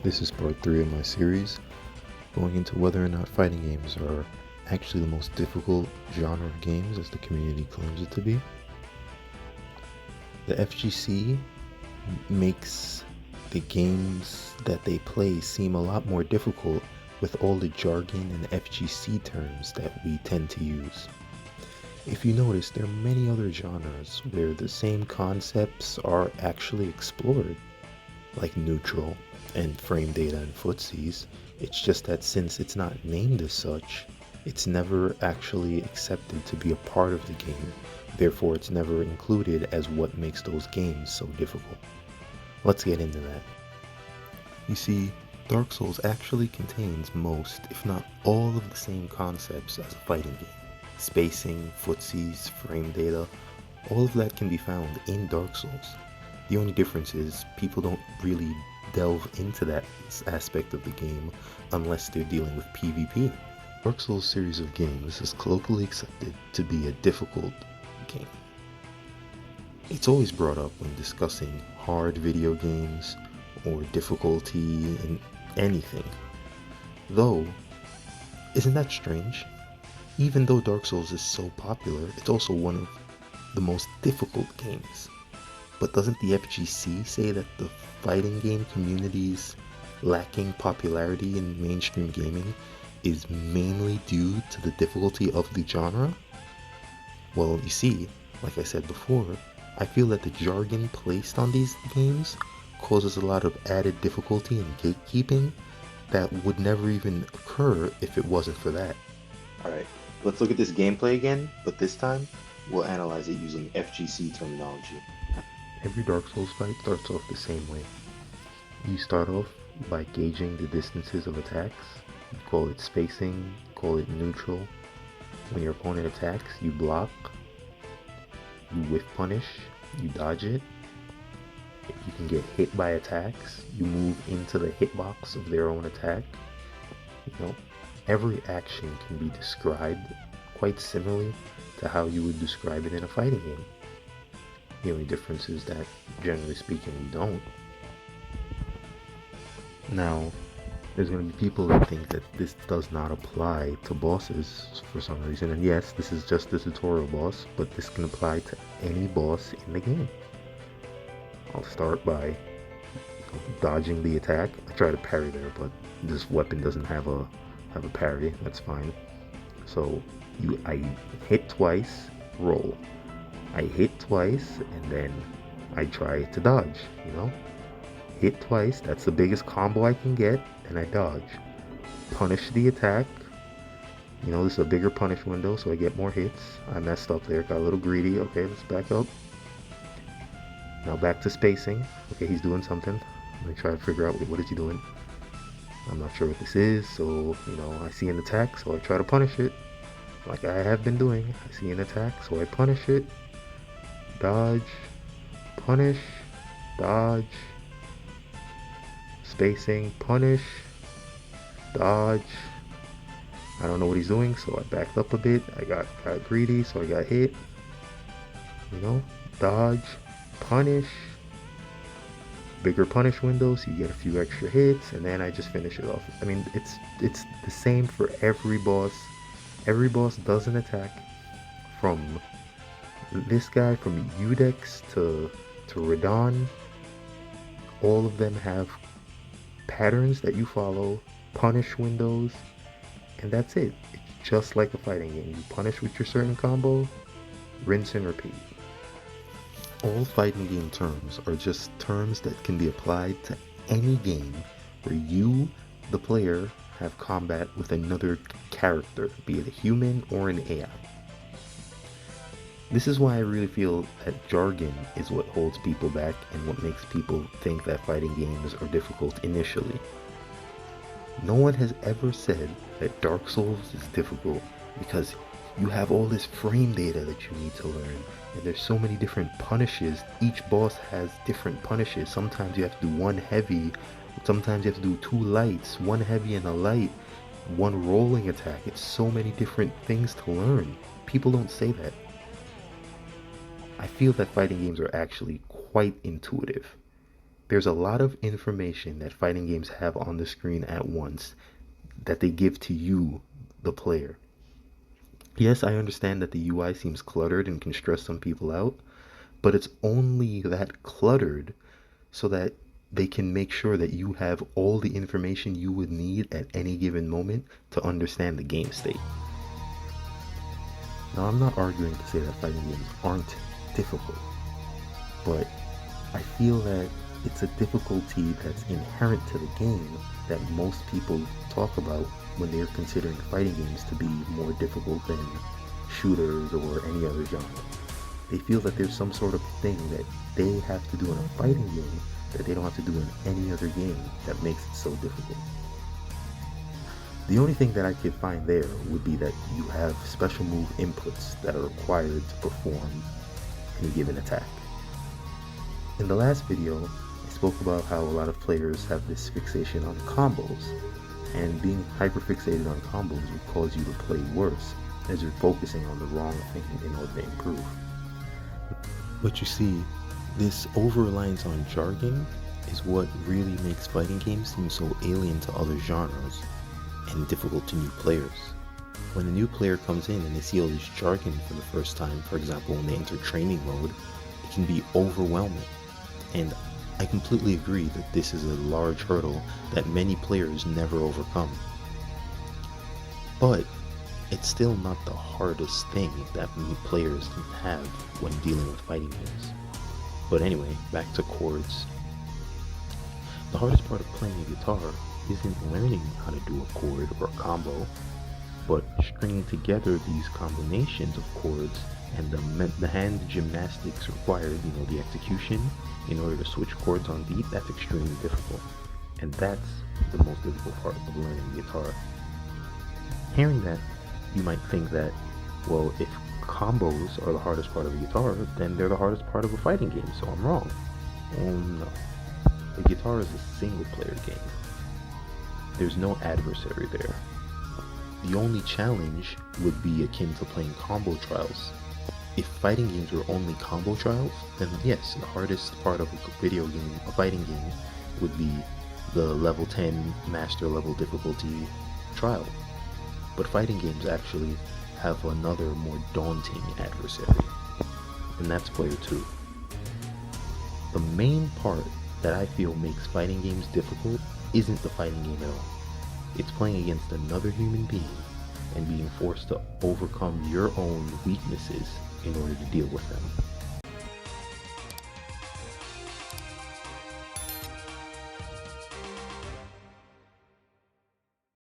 This is part 3 of my series, going into whether or not fighting games are actually the most difficult genre of games as the community claims it to be. The FGC makes the games that they play seem a lot more difficult with all the jargon and FGC terms that we tend to use. If you notice, there are many other genres where the same concepts are actually explored, like neutral and frame data and footsies. It's just that since it's not named as such, it's never actually accepted to be a part of the game. Therefore, it's never included as what makes those games so difficult. Let's get into that. You see, Dark Souls actually contains most, if not all, of the same concepts as a fighting game. Spacing, footsies, frame data, all of that can be found in Dark Souls. The only difference is people don't really delve into that aspect of the game unless they're dealing with PvP. Dark Souls series of games is colloquially accepted to be a difficult game. It's always brought up when discussing hard video games or difficulty in anything. Though, isn't that strange? Even though Dark Souls is so popular, it's also one of the most difficult games. But doesn't the FGC say that the fighting game community's lacking popularity in mainstream gaming is mainly due to the difficulty of the genre? Well, you see, like I said before, I feel that the jargon placed on these games causes a lot of added difficulty and gatekeeping that would never even occur if it wasn't for that. Alright, let's look at this gameplay again, but this time we'll analyze it using FGC terminology. Every Dark Souls fight starts off the same way. You start off by gauging the distances of attacks. You call it spacing, call it neutral. When your opponent attacks, you block, you whiff punish, you dodge it. If you can get hit by attacks, you move into the hitbox of their own attack. Every action can be described quite similarly to how you would describe it in a fighting game. The only difference is that, generally speaking, we don't. Now, there's going to be people that think that this does not apply to bosses for some reason. And yes, this is just the tutorial boss, but this can apply to any boss in the game. I'll start by dodging the attack. I try to parry there, but this weapon doesn't have a parry. That's fine. So I hit twice, roll. I hit twice, and then I try to dodge, Hit twice, that's the biggest combo I can get, and I dodge. Punish the attack. This is a bigger punish window, so I get more hits. I messed up there, got a little greedy. Okay, let's back up. Now back to spacing. Okay, he's doing something. Let me try to figure out, what is he doing? I'm not sure what this is, so, I see an attack, so I try to punish it. Like I have been doing. I see an attack, so I punish it. Dodge, punish, dodge, spacing, punish, dodge. I don't know what he's doing, so I backed up a bit. I got greedy, so I got hit. Dodge, punish, bigger punish window, so you get a few extra hits, and then I just finish it off. I mean, it's the same for every boss. Every boss does an attack, from this guy, from Udex to Radon. All of them have patterns that you follow, punish windows, and that's it. It's just like a fighting game. You punish with your certain combo, rinse and repeat. All fighting game terms are just terms that can be applied to any game where you, the player, have combat with another character, be it a human or an AI. This is why I really feel that jargon is what holds people back and what makes people think that fighting games are difficult initially. No one has ever said that Dark Souls is difficult because you have all this frame data that you need to learn, and there's so many different punishes. Each boss has different punishes. Sometimes you have to do one heavy, sometimes you have to do two lights, one heavy and a light, one rolling attack. It's so many different things to learn. People don't say that. I feel that fighting games are actually quite intuitive. There's a lot of information that fighting games have on the screen at once that they give to you, the player. Yes, I understand that the UI seems cluttered and can stress some people out, but it's only that cluttered so that they can make sure that you have all the information you would need at any given moment to understand the game state. Now, I'm not arguing to say that fighting games aren't difficult, but I feel that it's a difficulty that's inherent to the game that most people talk about when they're considering fighting games to be more difficult than shooters or any other genre. They feel that there's some sort of thing that they have to do in a fighting game that they don't have to do in any other game that makes it so difficult. The only thing that I could find there would be that you have special move inputs that are required to perform any given attack. In the last video, I spoke about how a lot of players have this fixation on combos, and being hyperfixated on combos would cause you to play worse, as you're focusing on the wrong thing in order to improve. But you see, this over-reliance on jargon is what really makes fighting games seem so alien to other genres and difficult to new players. When a new player comes in and they see all this jargon for the first time, for example when they enter training mode, it can be overwhelming. And I completely agree that this is a large hurdle that many players never overcome. But it's still not the hardest thing that new players can have when dealing with fighting games. But anyway, back to chords. The hardest part of playing a guitar isn't learning how to do a chord or a combo, but stringing together these combinations of chords and the hand gymnastics required, the execution in order to switch chords on beat. That's extremely difficult. And that's the most difficult part of learning guitar. Hearing that, you might think that, well, if combos are the hardest part of a guitar, then they're the hardest part of a fighting game, so I'm wrong. Well, no. The guitar is a single player game. There's no adversary there. The only challenge would be akin to playing combo trials. If fighting games were only combo trials, then yes, the hardest part of a fighting game would be the level 10 master level difficulty trial. But fighting games actually have another more daunting adversary, and that's player 2. The main part that I feel makes fighting games difficult isn't the fighting game at all. It's playing against another human being and being forced to overcome your own weaknesses in order to deal with them.